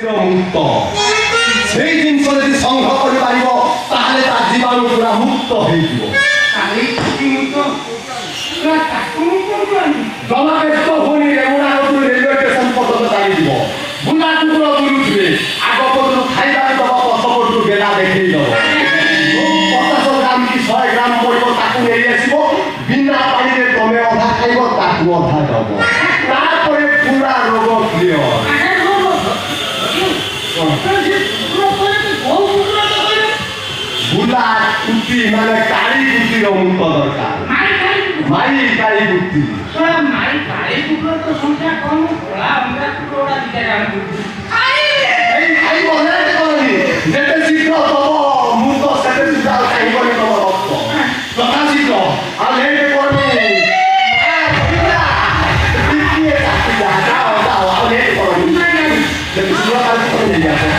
মুক্ত সেই জিনিস যদি সংগ্রহ করে পারিব তাহলে তার জীবাণু পুরা মুক্ত হয়ে যাব। জনবেষ্ট হয়ে রেমুনা নতুন রেলওয়ে স্টেশন পর্যন্ত দাঁড়িয়ে দিব। বুলা টুকুর বুলুঠবে আগ পর্যন্ত খাইবার দেব পথপটু বেলা দেখেই দেব। 50 গ্রাম কি 100 গ্রাম পড়ব তাকে নেই আসব। বিনা পানিতে তমে অধা খাইব তাকে অধা দেব। তারপরে পুরা রোগ ক্লিয়র। বুলা কুটি মানে কারি কুটির মুক্ত দরকার। মাই কারি কুটি এই বলে যেতে শীঘ্র তব মুক্ত সেতে শীঘ্র চাইবনি তব রক্ত যথা শীঘ্র আর লেট করবি যাও যাও আর লেট করবি যদি সুরকার করে নিয়ে আসে